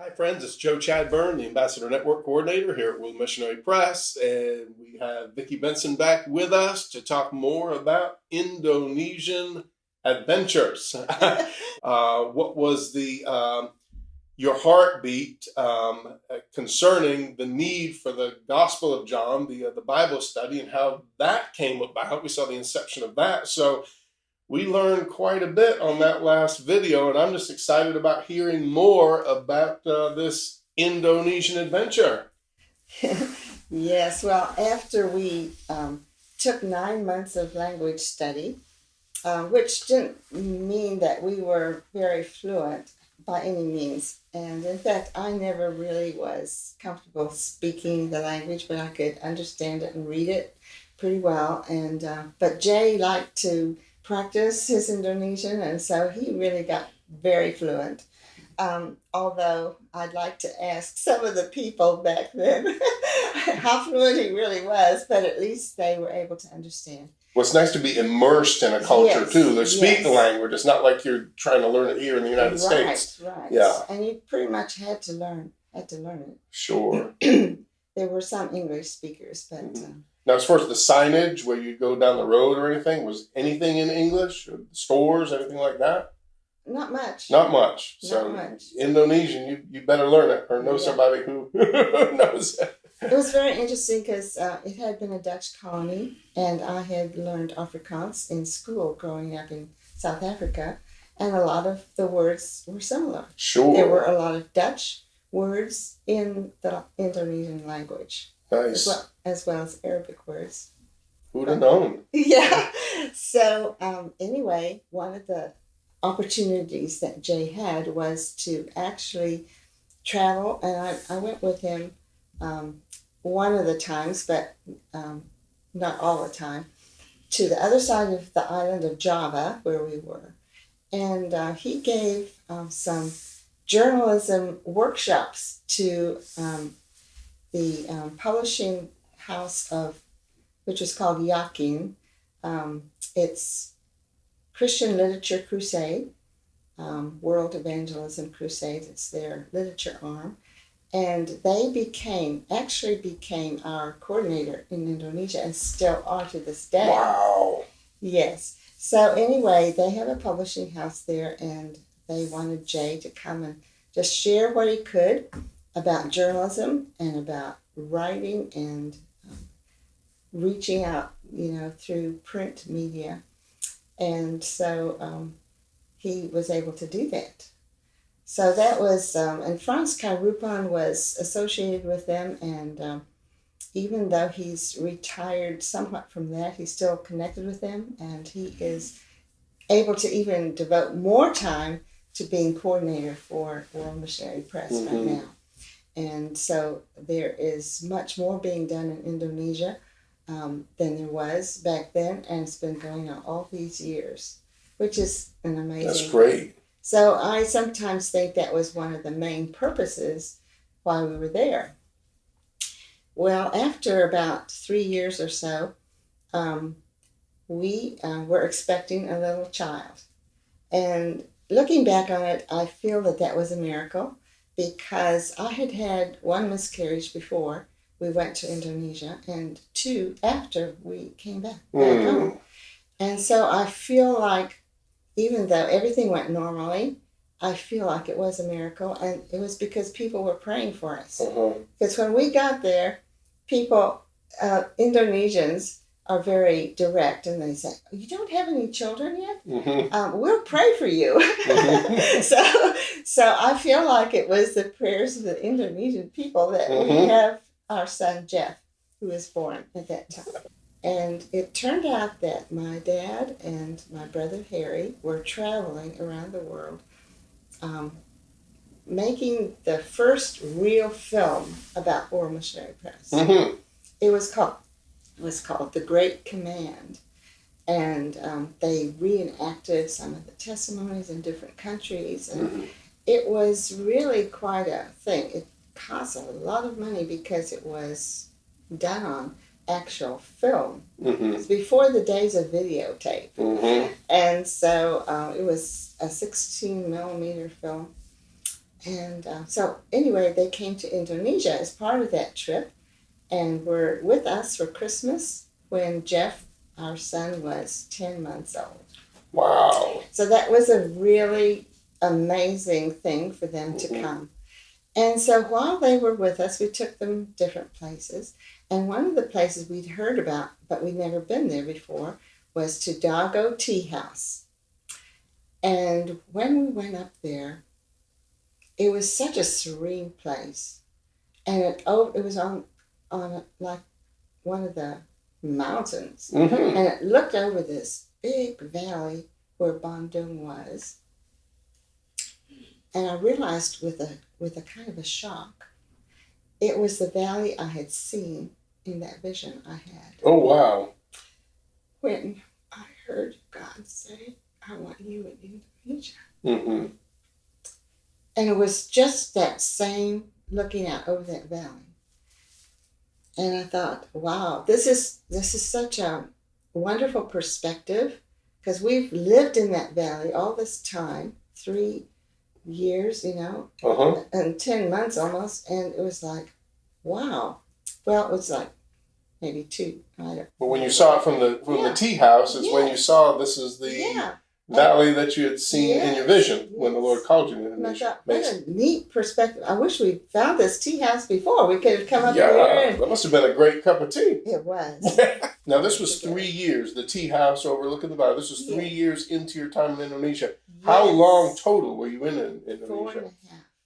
Hi, friends. It's Joe Chadburn, the Ambassador Network Coordinator here at World Missionary Press, and we have Vicky Benson back with us to talk more about Indonesian adventures. What was your heartbeat concerning the need for the Gospel of John, the Bible study, and how that came about? We saw the inception of that, so we learned quite a bit on that last video, and I'm just excited about hearing more about this Indonesian adventure. Yes, well, after we took 9 months of language study, which didn't mean that we were very fluent by any means. And in fact, I never really was comfortable speaking the language, but I could understand it and read it pretty well. And but Jay liked to practice his Indonesian, and so he really got very fluent. Although I'd like to ask some of the people back then how fluent he really was, but at least they were able to understand. Well, it's nice to be immersed in a culture, too. They speak the language. It's not like you're trying to learn it here in the United States. Right. Yeah. And you pretty much had to learn it. Sure. There were some English speakers, but... Now, as far as the signage, where you go down the road or anything, was anything in English? Or stores, anything like that? Not much. Not much. Not much. Indonesian, you better learn it or know somebody who knows it. It was very interesting because it had been a Dutch colony, and I had learned Afrikaans in school growing up in South Africa, and a lot of the words were similar. Sure. There were a lot of Dutch words in the Indonesian language. Nice. As well as Arabic words. Who'd have known? Yeah. So anyway, one of the opportunities that Jay had was to actually travel, and I went with him one of the times, but not all the time, to the other side of the island of Java, where we were. And he gave some journalism workshops to the publishing house which is called Yakin. It's Christian Literature Crusade, World Evangelism Crusade. It's their literature arm. And they became our coordinator in Indonesia and still are to this day. Wow. Yes. So anyway, they have a publishing house there, and they wanted Jay to come and just share what he could about journalism and about writing and reaching out, through print media. And so he was able to do that. So that was, and Franz Kairupan was associated with them, and even though he's retired somewhat from that, he's still connected with them, and he is able to even devote more time to being coordinator for World Missionary Press right now. And so there is much more being done in Indonesia than there was back then, and it's been going on all these years, which is an amazing... That's great. So I sometimes think that was one of the main purposes why we were there. Well, after about 3 years or so, we were expecting a little child. And looking back on it, I feel that was a miracle, because I had had 1 miscarriage before we went to Indonesia, and 2 after we came back home. And so I feel like, even though everything went normally, I feel like it was a miracle, and it was because people were praying for us. Because when we got there, people, Indonesians, are very direct, and they say, "You don't have any children yet? We'll pray for you." So I feel like it was the prayers of the Indonesian people that we have our son Jeff, who was born at that time. And it turned out that my dad and my brother Harry were traveling around the world, making the first real film about World Missionary Press. It was called The Great Command, and they reenacted some of the testimonies in different countries, and it was really quite a thing. It cost a lot of money because it was done on actual film. It was before the days of videotape. And so it was a 16 millimeter film. And so anyway, they came to Indonesia as part of that trip and were with us for Christmas when Jeff, our son, was 10 months old. Wow. So that was a really amazing thing for them to come. And so while they were with us, we took them different places. And one of the places we'd heard about, but we'd never been there before, was to Dago Tea House. And when we went up there, it was such a serene place. And it was on like one of the mountains. Mm-hmm. And it looked over this big valley where Bandung was. And I realized with a kind of a shock, it was the valley I had seen in that vision I had. Oh, wow. When I heard God say, I want you in Indonesia. Mm-hmm. And it was just that same looking out over that valley. And I thought, wow, this is such a wonderful perspective, because we've lived in that valley all this time, 3 years, and 10 months almost, and it was like, wow. Well, it was like maybe 2. But when you saw it from the tea house, is when you saw this is the valley that you had seen in your vision when the Lord called you to Indonesia. What a neat perspective. I wish we'd found this tea house before. We could have come up here. That must have been a great cup of tea. It was. Now, this was 3 years, the tea house overlooking the valley. This was 3 years into your time in Indonesia. Yes. How long total were you in Indonesia? 4.5.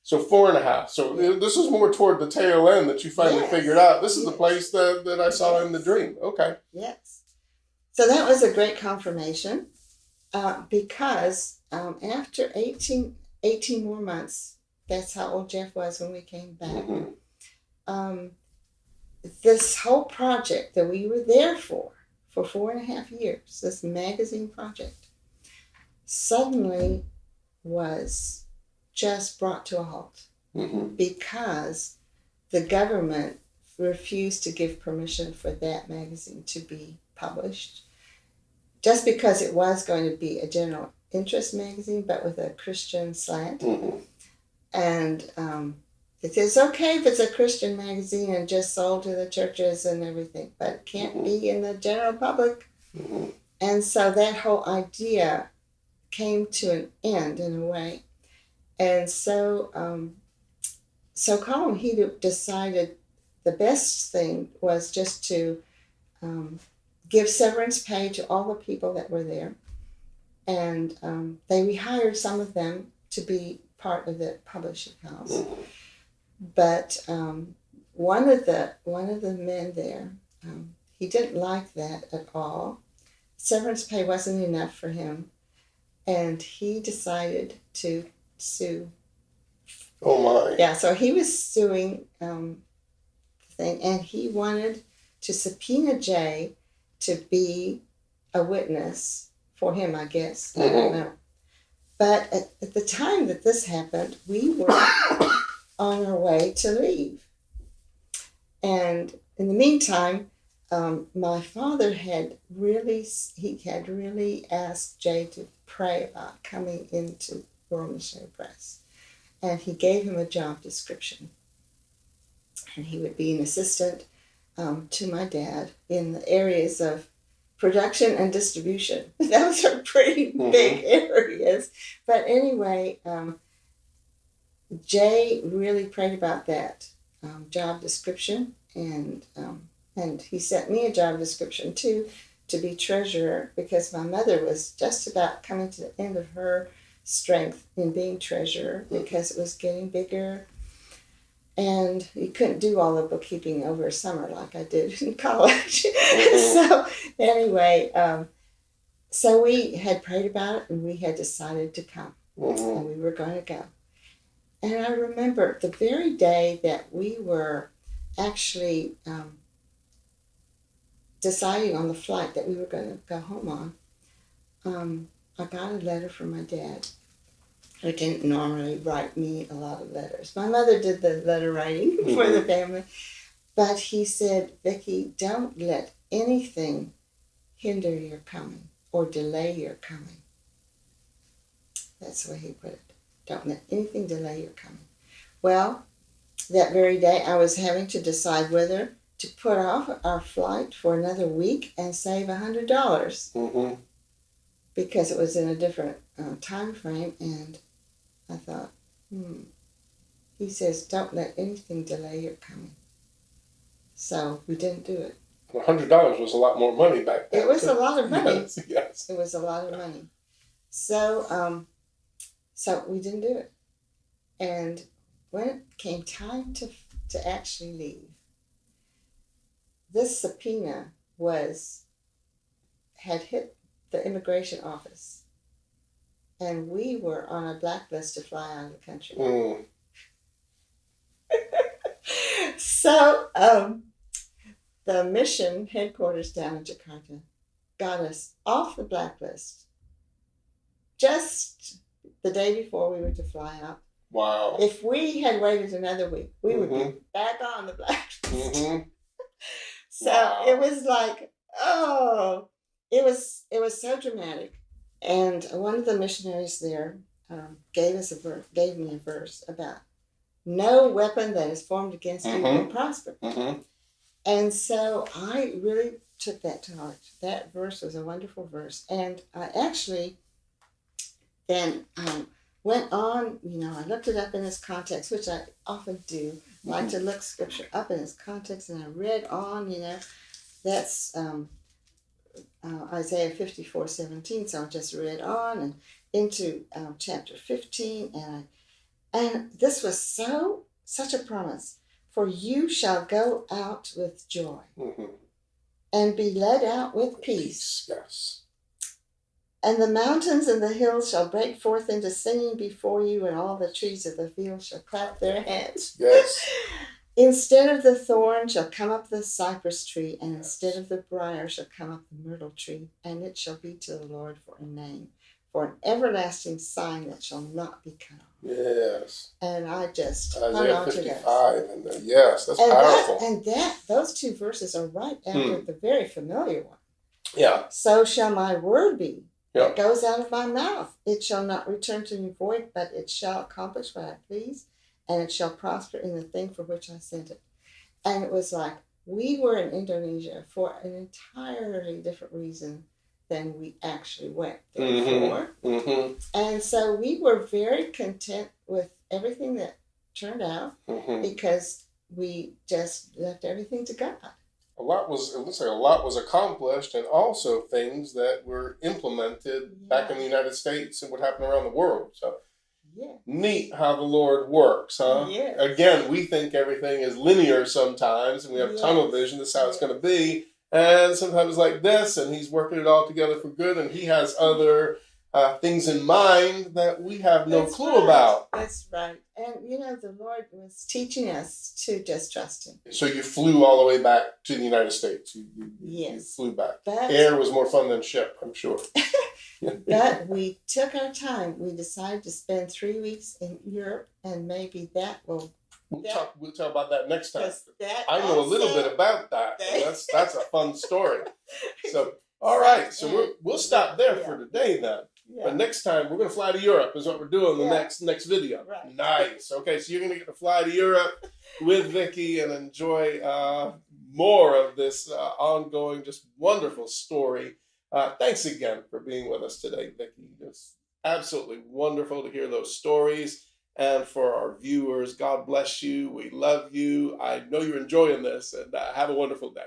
So 4.5. So this is more toward the tail end that you finally figured out. This is the place that I saw in the dream. Okay. Yes. So that was a great confirmation. Because after 18 more months, that's how old Jeff was when we came back, this whole project that we were there for 4.5 years, this magazine project, suddenly was just brought to a halt because the government refused to give permission for that magazine to be published. Just because it was going to be a general interest magazine, but with a Christian slant. Mm-hmm. And it is okay if it's a Christian magazine and just sold to the churches and everything, but it can't be in the general public. Mm-hmm. And so that whole idea came to an end in a way. And so Colin, he decided the best thing was just to give severance pay to all the people that were there. And they rehired some of them to be part of the publishing house. But one of the men there, he didn't like that at all. Severance pay wasn't enough for him. And he decided to sue. Oh my. Yeah, so he was suing the thing, and he wanted to subpoena Jay to be a witness for him, I guess. I don't know. But at the time that this happened, we were on our way to leave. And in the meantime, my father had really asked Jay to pray about coming into World Missionary Press. And he gave him a job description. And he would be an assistant to my dad in the areas of production and distribution. Those are pretty big areas. But anyway, Jay really prayed about that job description, and he sent me a job description too, to be treasurer, because my mother was just about coming to the end of her strength in being treasurer, because it was getting bigger. And you couldn't do all the bookkeeping over a summer like I did in college. So anyway, so we had prayed about it, and we had decided to come. And we were going to go. And I remember the very day that we were actually deciding on the flight that we were going to go home on, I got a letter from my dad, who didn't normally write me a lot of letters. My mother did the letter writing for the family. But he said, Vicky, don't let anything hinder your coming or delay your coming. That's the way he put it. Don't let anything delay your coming. Well, that very day I was having to decide whether to put off our flight for another week and save $100 Mm-hmm. because it was in a different time frame. And I thought, he says, don't let anything delay your coming. So we didn't do it. $100 was a lot more money back then. It was a lot of money. Yes, yes. It was a lot of money. So, so we didn't do it. And when it came time to actually leave, this subpoena had hit the immigration office, and we were on a blacklist to fly out of the country. Mm. So, the mission headquarters down in Jakarta got us off the blacklist just the day before we were to fly out. Wow. If we had waited another week, we would be back on the blacklist. Mm-hmm. So It was like, oh, it was so dramatic. And one of the missionaries there gave me a verse about no weapon that is formed against you will prosper. Mm-hmm. And so I really took that to heart. That verse was a wonderful verse. And I actually then went on, I looked it up in its context, which I often do. I like to look scripture up in its context, and I read on, that's Isaiah 54:17. So I just read on and into chapter 15, and this was such a promise. For you shall go out with joy and be led out with peace. Yes. And the mountains and the hills shall break forth into singing before you, and all the trees of the field shall clap their hands. Yes. Instead of the thorn shall come up the cypress tree, and instead of the briar shall come up the myrtle tree, and it shall be to the Lord for a name, for an everlasting sign that shall not be cut off. Yes. And I just hung Isaiah on to 55. that. Yes, that's powerful. Those two verses are right after the very familiar one. Yeah. So shall my word be. Yeah. It goes out of my mouth. It shall not return to me void, but it shall accomplish what I please, and it shall prosper in the thing for which I sent it. And it was like we were in Indonesia for an entirely different reason than we actually went there for. Mm-hmm. And so we were very content with everything that turned out because we just left everything to God. It looks like a lot was accomplished, and also things that were implemented back in the United States and what happened around the world. So neat how the Lord works, huh? Yes. Again, we think everything is linear sometimes, and we have tunnel vision. This is how it's going to be. And sometimes it's like this, and He's working it all together for good, and He has other things in mind that we have no clue about. That's right. And, the Lord was teaching us to just trust Him. So you flew all the way back to the United States. You flew back. Air was more fun than ship, I'm sure. But we took our time. We decided to spend 3 weeks in Europe, and maybe that will... We'll talk about that next time. I know also, a little bit about that. That's a fun story. So, all right. So we'll stop there for today then. Yeah. But next time we're going to fly to Europe is what we're doing in the next video. Right. Nice. Okay, so you're going to get to fly to Europe with Vicky and enjoy more of this ongoing, just wonderful story. Thanks again for being with us today, Vicky. It's absolutely wonderful to hear those stories. And for our viewers, God bless you. We love you. I know you're enjoying this, and have a wonderful day.